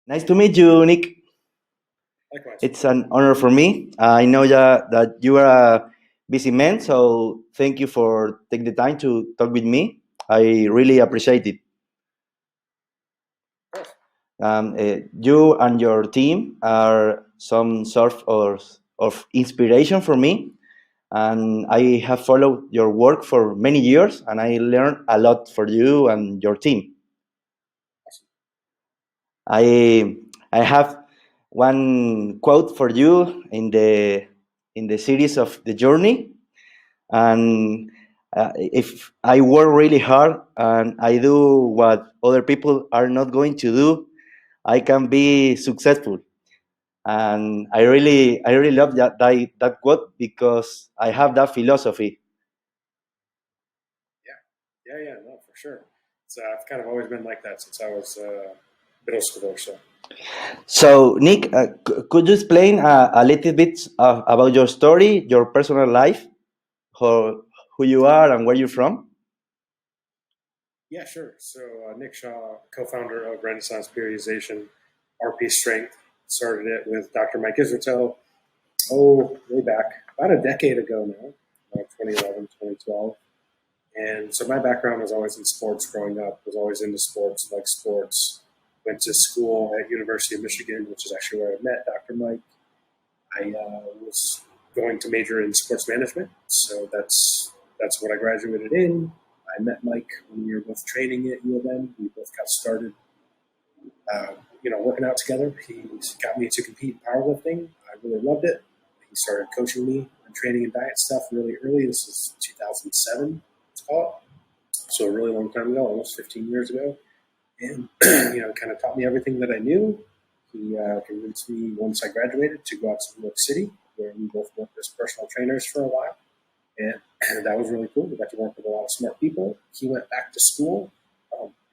Nice to meet you, Nick. Likewise. It's an honor for me. I know that you are a busy man, so thank you for taking the time to talk with me. I really appreciate it. Of course. You and your team are some sort of inspiration for me, and I have followed your work for many years, and I learned a lot for you and your team. Awesome. I have one quote for you in the series of the journey, and if I work really hard and I do what other people are not going to do, I can be successful. And I really love that quote because I have that philosophy. Yeah. Yeah. No, for sure. I've kind of always been like that since I was middle schooler. So So, Nick, could you explain a little bit about your story, your personal life, who you are, and where you're from? yeah, sure. Nick Shaw, co-founder of Renaissance Periodization, RP Strength, started it with Dr. Mike Israel. Oh, way back, about a decade ago now, 2011, 2012. And so my background was always in sports growing up, was always into sports, liked sports. Went to school at University of Michigan, which is actually where I met Dr. Mike. I was going to major in sports management, so that's what I graduated in. I met Mike when we were both training at U of M. We both got started, working out together. He got me to compete in powerlifting. I really loved it. He started coaching me on training and diet stuff really early. This is 2007, let's call it. So a really long time ago, almost 15 years ago. And, kind of taught me everything that I knew. He convinced me once I graduated to go out to New York City, where we both worked as personal trainers for a while. And that was really cool. We got to work with a lot of smart people. He went back to school.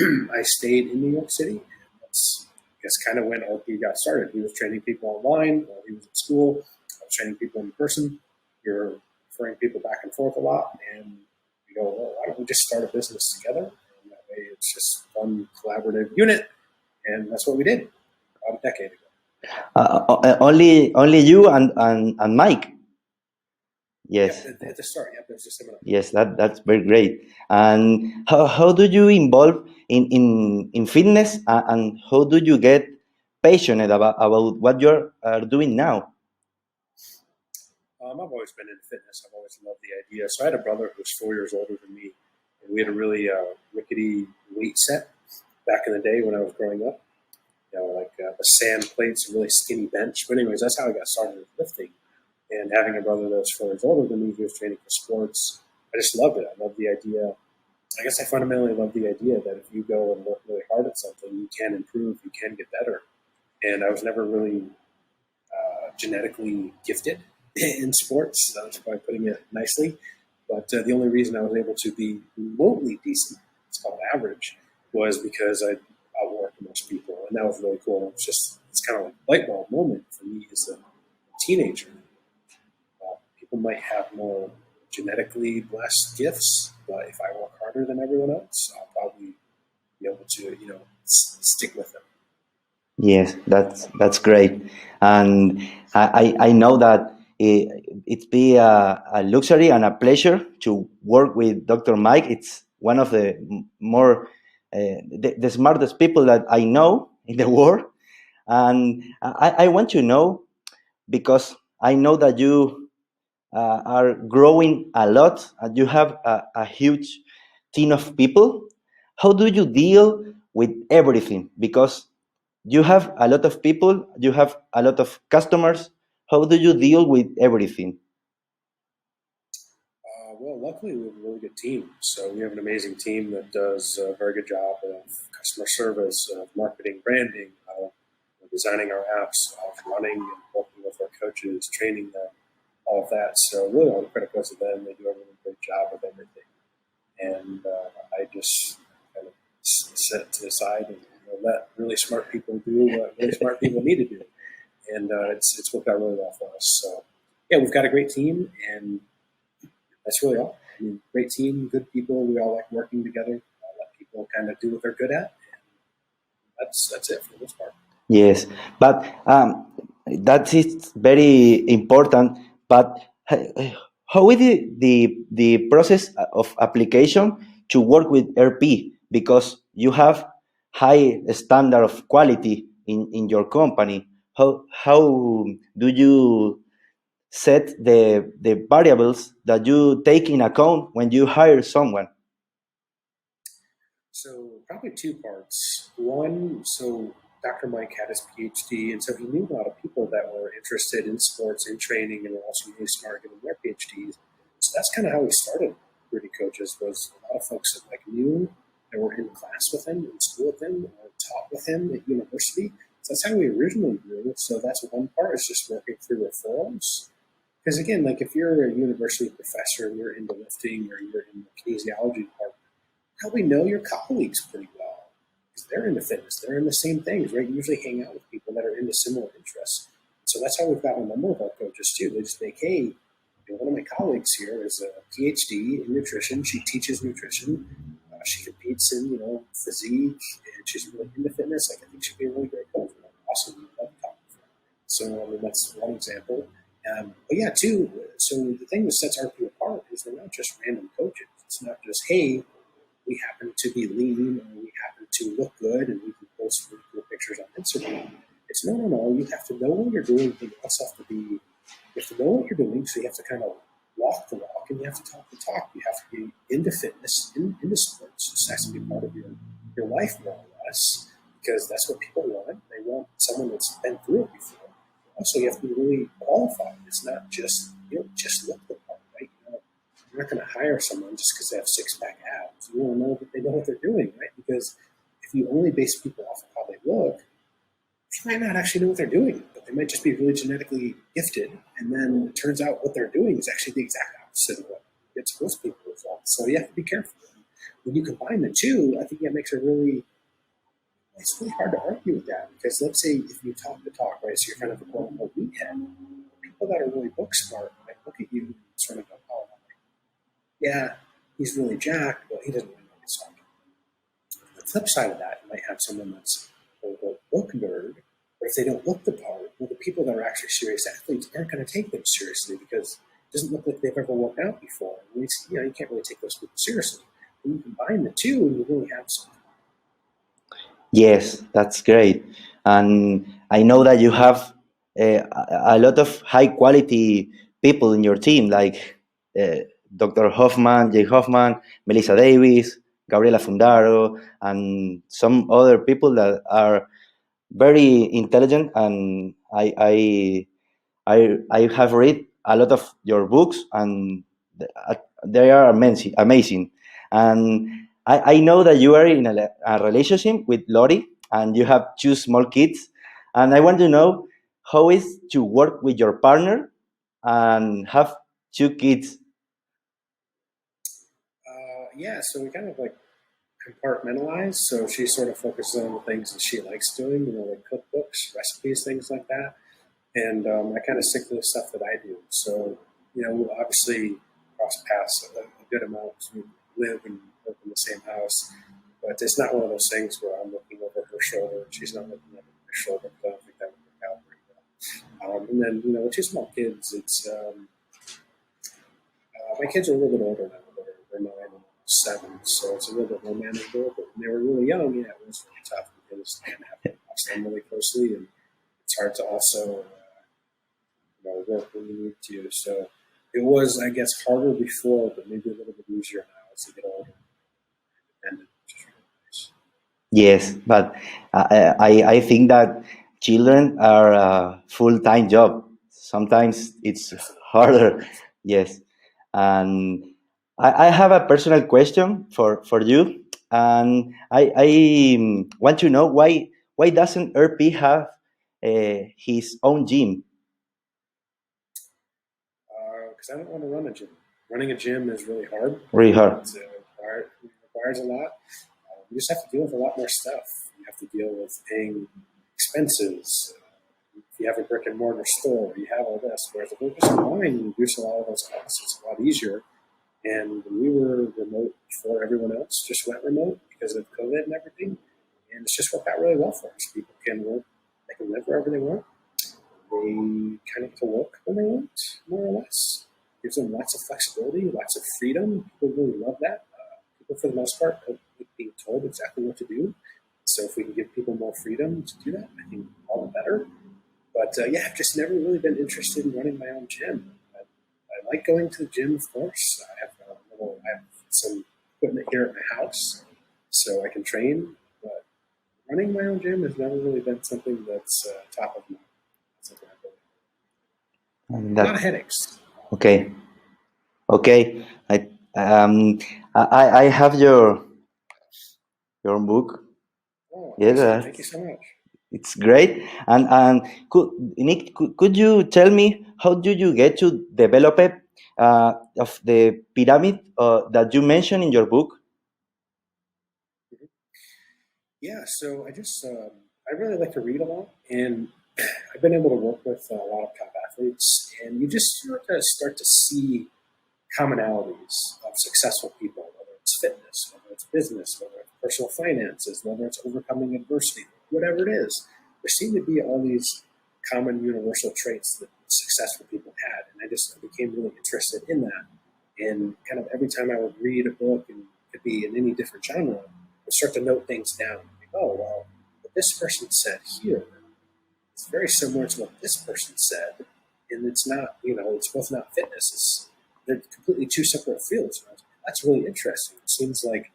I stayed in New York City. And that's, I guess, kind of when RP got started. He was training people online while he was at school. I was training people in person. We were referring people back and forth a lot. And we go, well, why don't we just start a business together? And that way it's just one collaborative unit. And that's what we did about a decade ago. Only you and Mike. Yes, Yep, at the start, yep, there's just similar. yes, that's very great. And how do you involve in fitness, and how do you get passionate about what you're doing now? I've always been in fitness. I've always loved the idea. So I had a brother who was 4 years older than me, and we had a really rickety weight set back in the day when I was growing up. The sand plates, a really skinny bench. But anyways, that's how I got started with lifting. And having a brother that was 4 years older than me who was training for sports, I just loved it. I loved the idea. I guess I fundamentally love the idea that if you go and work really hard at something, you can improve, you can get better. And I was never really genetically gifted in sports. That's probably putting it nicely. But the only reason I was able to be remotely decent, it's called average, was because I outworked most people. And that was really cool. It's kind of like a light bulb moment for me as a teenager. People might have more genetically blessed gifts, but if I work harder than everyone else, I'll probably be able to, stick with them. Yes, that's great, and I know that it's be a luxury and a pleasure to work with Dr. Mike. It's one of the more the smartest people that I know in the world, and I want to know because I know that you are growing a lot and you have a huge team of people. How do you deal with everything? Because you have a lot of people, you have a lot of customers. How do you deal with everything? Well, luckily we have a really good team. So we have an amazing team that does a very good job of customer service, of marketing, branding, of designing our apps, of running and working with our coaches, training them, all of that. So really all the credit goes to them. They do a really great job of everything. And I just kind of sit to the side and let really smart people do what really smart people need to do. And it's worked out really well for us. So yeah, we've got a great team, and that's really all. I mean, great team, good people. We all like working together. Let people kind of do what they're good at, and that's it for the most part. Yes, but that is very important. But how is the process of application to work with RP? Because you have high standard of quality in your company. How do you set the variables that you take in account when you hire someone? So probably two parts. One, so Dr. Mike had his PhD, and so he knew a lot of people that were interested in sports, in training, and were also really smart getting their PhDs. So that's kind of how we started Rudy Coaches. Was a lot of folks that like knew that were in class with him, in school with him, or taught with him at university. So that's how we originally grew. So that's one part is just working through referrals. Because again, like if you're a university professor and you're into lifting or you're in the kinesiology department, probably know your colleagues pretty well because they're into fitness. They're in the same things, right? You usually hang out with people that are into similar interests. So that's how we've got a number of our coaches too. They just think, hey, one of my colleagues here is a PhD in nutrition. She teaches nutrition. She competes in, physique, and she's really into fitness. Like, I think she'd be a really great coach. Awesome. Love talking to her. So, I mean, that's one example. But yeah, two, so the thing that sets RP apart is they're not just random coaches. It's not just, hey, we happen to be lean or we happen to look good and we can post really cool pictures on Instagram. It's no. You have to know what you're doing. You also have to be, you have to know what you're doing. So you have to kind of walk the walk and you have to talk the talk. You have to be into fitness, into sports. This has to be part of your life more or less because that's what people want. They want someone that's been through it before. Also, you have to be really qualified. It's not just, just look the part, right? You're not going to hire someone just because they have six-pack abs. You want to know that they know what they're doing, right? Because if you only base people off of how they look, they might not actually know what they're doing, but they might just be really genetically gifted. And then it turns out what they're doing is actually the exact opposite of what gets most people results. So you have to be careful. When you combine the two, I think that makes it's really hard to argue with that because let's say if you talk the talk, right? So you're kind of a quote unquote meathead. People that are really book smart might look at you and sort of go, oh, yeah, he's really jacked, but he doesn't really know what he's talking about. The flip side of that, you might have someone that's a book nerd, but if they don't look the part, well, the people that are actually serious athletes aren't going to take them seriously because it doesn't look like they've ever worked out before. At least, you can't really take those people seriously. When you combine the two, you really have something. Yes, that's great. And I know that you have a lot of high quality people in your team, like Dr. Hoffman, Jay Hoffman, Melissa Davis, Gabriela Fundaro, and some other people that are very intelligent. And I have read a lot of your books, and they are amazing. Amazing. And I know that you are in a relationship with Lori, and you have two small kids. And I want to know how is to work with your partner and have two kids. Yeah, so we kind of like compartmentalize. So she sort of focuses on the things that she likes doing, like cookbooks, recipes, things like that. And I kind of stick to the stuff that I do. So, we'll obviously cross paths a good amount. We live and work in the same house, but it's not one of those things where I'm looking over her shoulder and she's not looking over my shoulder. I don't think that would work out very well. And then, with two small kids, it's my kids are a little bit older now. They're 9 and 7, so it's a little bit more manageable. But when they were really young, yeah, it was really tough because I have to watch them really closely, and it's hard to also work when you need to. So it was, I guess, harder before, but maybe a little bit easier now as they get older and independent, which is really nice. Yes, but I think that children are a full-time job. Sometimes it's Absolutely. harder. Yes. And I have a personal question for you. And I want to know why doesn't RP have his own gym? Because I don't want to run a gym. Running a gym is really hard. Really hard. It requires a lot. You just have to deal with a lot more stuff. You have to deal with paying expenses. If you have a brick and mortar store, you have all this. Whereas if we're just online, you reduce a lot of those costs. It's a lot easier. And we were remote before everyone else just went remote because of COVID and everything. And it's just worked out really well for us. People can work They can live wherever they want. They kind of get to work when they want, more or less. Gives them lots of flexibility, lots of freedom. People really love that. People, for the most part, don't like being told exactly what to do. So if we can give people more freedom to do that, I think all the better. But yeah, I've just never really been interested in running my own gym. I like going to the gym, of course. I have some equipment here at my house, so I can train. But running my own gym has never really been something that's top of mind. Something I've And a lot that of headaches. okay, okay. I have your book. Oh, Yes, awesome! Thank you so much. it's great. And Nick, could you tell me how do you get to develop it of the pyramid that you mentioned in your book? Yeah, so I really like to read a lot, and I've been able to work with a lot of top athletes, and you just start to see commonalities of successful people, whether it's fitness, whether it's business, whether it's personal finances, whether it's overcoming adversity, whatever it is. There seem to be all these common universal traits that successful people had, and I just became really interested in that. And kind of every time I would read a book, and it could be in any different genre, I start to note things down. Like, oh, well, what this person said here is very similar to what this person said. And it's not, it's both not fitness. They're completely two separate fields. And I was like, that's really interesting. It seems like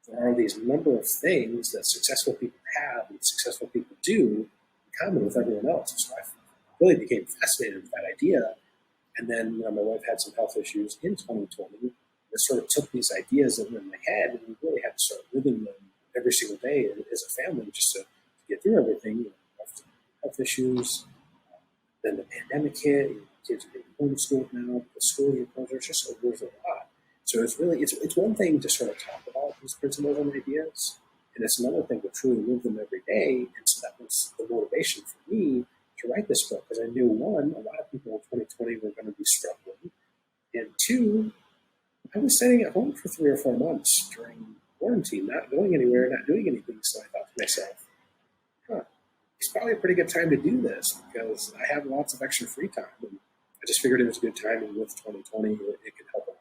there are these number of things that successful people have and successful people do in common with everyone else. And so I really became fascinated with that idea. And then my wife had some health issues in 2020. I sort of took these ideas that were in my head, and we really had to start living them every single day as a family just to get through everything. Health issues, then the pandemic hit. Kids are getting homeschooled now. The school year closure. There's a lot. So it's one thing to sort of talk about these principles and ideas, and it's another thing to truly live them every day. And so that was the motivation for me to write this book, because I knew, one, a lot of people in 2020 were going to be struggling, and two, I was sitting at home for 3 or 4 months during quarantine, not going anywhere, not doing anything. So I thought to myself, huh, it's probably a pretty good time to do this because I have lots of extra free time. And I just figured it was a good timing with 2020. It could help.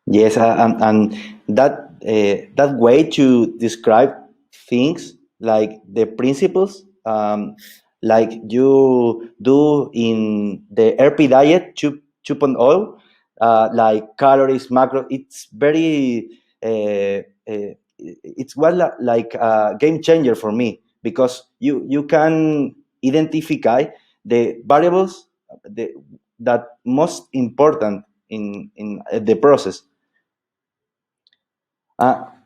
Yes, and that way to describe things like the principles, like you do in the RP diet 2.0, like calories, macro. It's very, it's was like a game changer for me because you can identify the variables the, that most important in the process.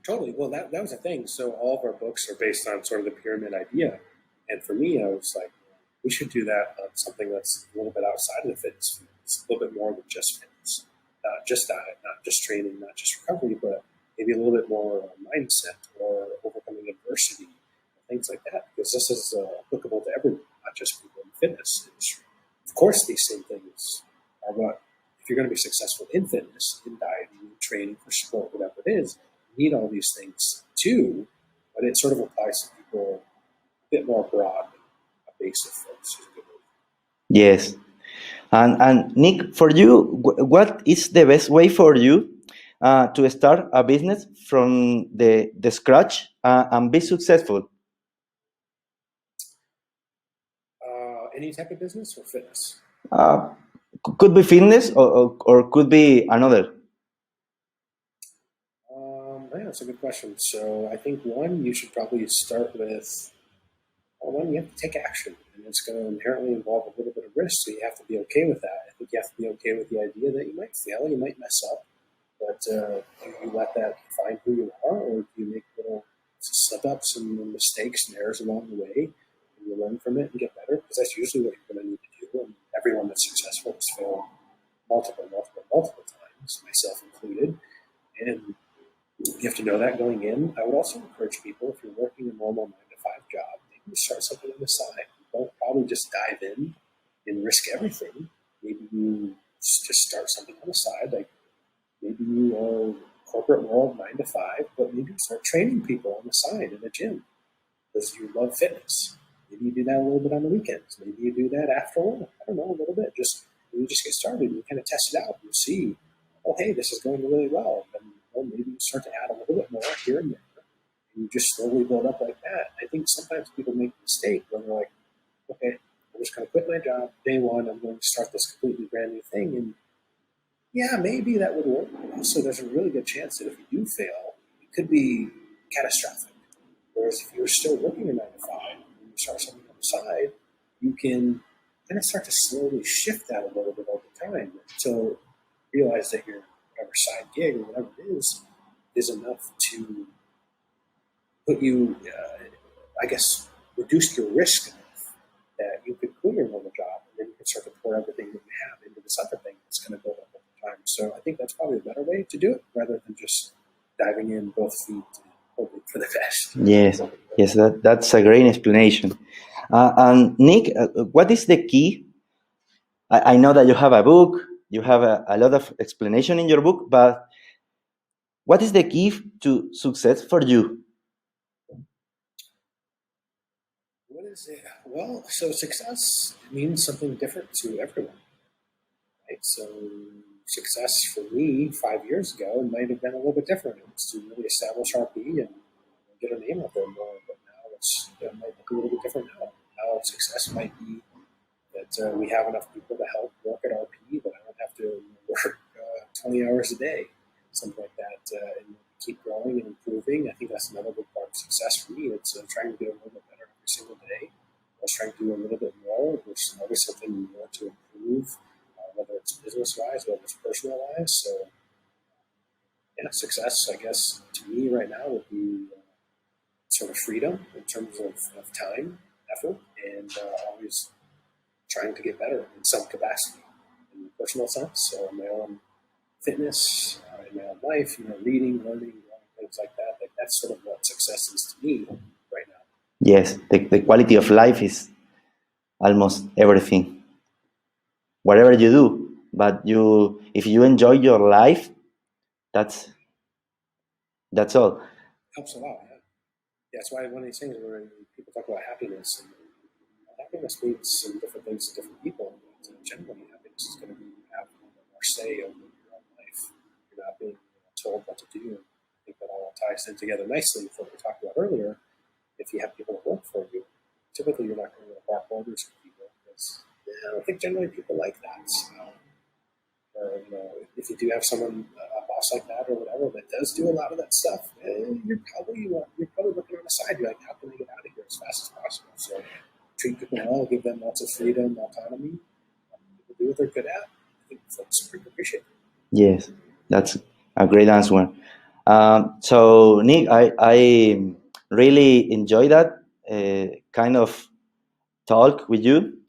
Totally. Well, that was the thing. So all of our books are based on sort of the pyramid idea. And for me, I was like, we should do that on something that's a little bit outside of the fitness field. It's a little bit more than just fitness, not just diet, not just training, not just recovery, but maybe a little bit more mindset or overcoming adversity, things like that. Because this is applicable to everyone, not just people in the fitness industry. Of course, these same things are what, if you're going to be successful in fitness, in dieting, in training for sport, whatever it is, need all these things too, but it sort of applies to people a bit more broad than a base of folks. Yes. And Nick, for you, what is the best way for you to start a business from the scratch and be successful? Any type of business or fitness? Uh, could be fitness or could be another. Yeah, that's a good question. So I think one, you should probably start with, well, one, you have to take action, and it's going to inherently involve a little bit of risk. So you have to be okay with that. I think you have to be okay with the idea that you might fail, you might mess up, but do you let that define who you are, or do you make little slip ups and mistakes and errors along the way, and you learn from it and get better? Because that's usually what you're going to need to do. And everyone that's successful has failed multiple times, myself included. And you have to know that going in. I would also encourage people, if you're working a normal 9 to 5 job, maybe start something on the side. Don't probably just dive in and risk everything. Maybe you just start something on the side. Like maybe you are corporate world 9 to 5, but maybe start training people on the side in a gym because you love fitness. Maybe you do that a little bit on the weekends. Maybe you do that after work. I don't know, a little bit. You just get started. You kind of test it out. You see, oh, hey, this is going really well. And maybe you start to add a little bit more here and there. And you just slowly build up like that. I think sometimes people make a mistake when they're like, okay, I'm just going to quit my job. Day one, I'm going to start this completely brand new thing. And yeah, maybe that would work. But also, there's a really good chance that if you do fail, it could be catastrophic. Whereas if you're still working a 9 to 5 and you start something on the side, you can kind of start to slowly shift that a little bit over time until you realize that your whatever side gig or whatever it is enough to put you, I guess, reduce your risk enough that you could quit your normal job and then you can start to pour everything that you have into this other thing that's going to build up over time. So I think that's probably a better way to do it rather than just diving in both feet and hoping for the best. Yes, that's a great explanation. And Nick, what is the key? I know that you have a book, you have a lot of explanation in your book, but what is the key to success for you? What is it? Well, so success means something different to everyone, right? So success for me 5 years ago might have been a little bit different. It was to really establish RP and get a name out there more, but now it might look a little bit different now. Now success might be that we have enough people to help work at RP that I don't have to work 20 hours a day, something like that, and keep growing and improving. I think that's another big part of success for me. It's trying to do a little bit better every single day. I was trying to do a little bit more. There's always something more to improve, whether it's business-wise, whether it's personal-wise. So, yeah, success, I guess, to me right now would be sort of freedom in terms of time, effort, and always trying to get better in some capacity in the personal sense. So in my own fitness, in my own life, reading, learning, things like that. Like that's sort of what success is to me right now. Yes, the quality of life is almost everything. Whatever you do, but if you enjoy your life, that's all. Helps a lot. Yeah, that's why one of these things where people talk about happiness, and happiness means some different things to different people. But generally, happiness is going to be have more say over your own life. You're not being told what to do. I think that all ties in together nicely with what we talked about earlier. If you have people that work for you, typically you're not going to bark orders for people because I don't think generally people like that. Or, if you do have someone, a boss like that or whatever, that does do a lot of that stuff, you're probably looking on the side. You're like, how can I get out of here as fast as possible? So treat people well, give them lots of freedom, autonomy. People do what they're good at. I think folks appreciate it. Yes, that's a great answer. So Nick, I really enjoy that kind of talk with you,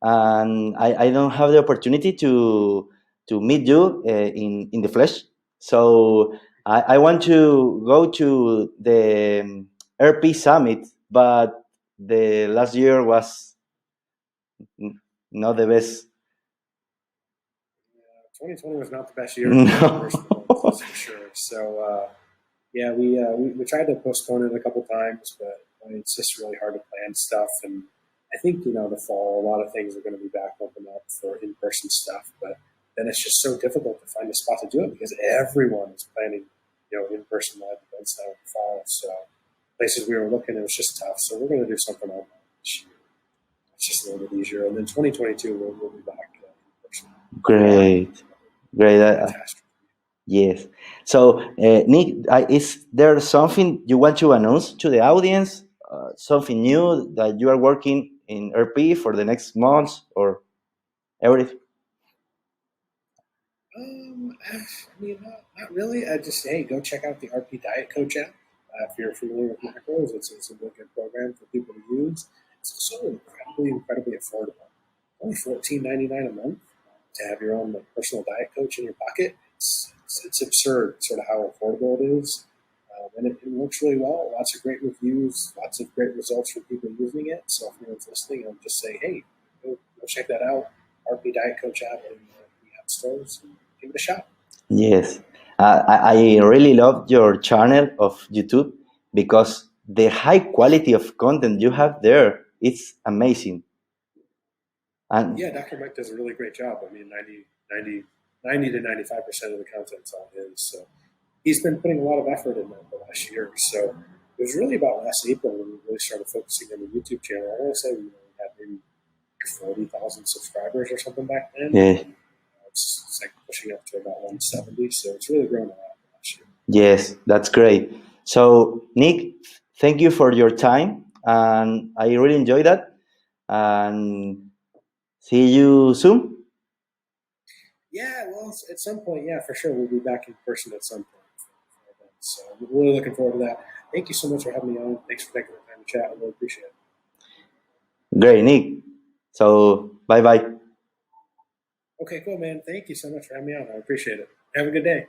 and I don't have the opportunity to meet you in the flesh. So I want to go to the RP Summit, but the last year was not the best. 2020 was not the best year. No. That's for sure. So yeah, we tried to postpone it a couple times, but it's just really hard to plan stuff. And I think the fall, a lot of things are going to be back open up for in-person stuff, but then it's just so difficult to find a spot to do it because everyone is planning in-person live events now in the fall. So places we were looking, it was just tough. So we're going to do something online this year. It's just a little bit easier. And then 2022, we'll be back in person. Great. Yes. So, Nick, is there something you want to announce to the audience? Something new that you are working in RP for the next months or everything? Not really. I just, go check out the RP Diet Coach app. If you're familiar with macros, it's a really good program for people to use. It's also incredibly affordable. Only $14.99 a month to have your own personal diet coach in your pocket. It's absurd, sort of how affordable it is. And it works really well. Lots of great reviews, lots of great results from people using it. So if anyone's listening, I'll just say, hey, go check that out. RP Diet Coach app in the app stores and give it a shot. Yes. I really love your channel of YouTube because the high quality of content you have there, it's amazing. And Yeah, Dr. Mike does a really great job. I mean, 90 to 95% of the content's on his. So he's been putting a lot of effort in that the last year. So it was really about last April when we really started focusing on the YouTube channel. I want to say we had maybe 40,000 subscribers or something back then. yeah, It's like pushing up to about 170. So it's really grown a lot last year. yes, that's great. So Nick, thank you for your time, and I really enjoyed that. And see you soon. Yeah, well, at some point, yeah, for sure. We'll be back in person at some point. So I'm really looking forward to that. Thank you so much for having me on. Thanks for taking the time to chat. I really appreciate it. Great, Nick. So bye bye. Okay, cool, man. Thank you so much for having me on. I appreciate it. Have a good day.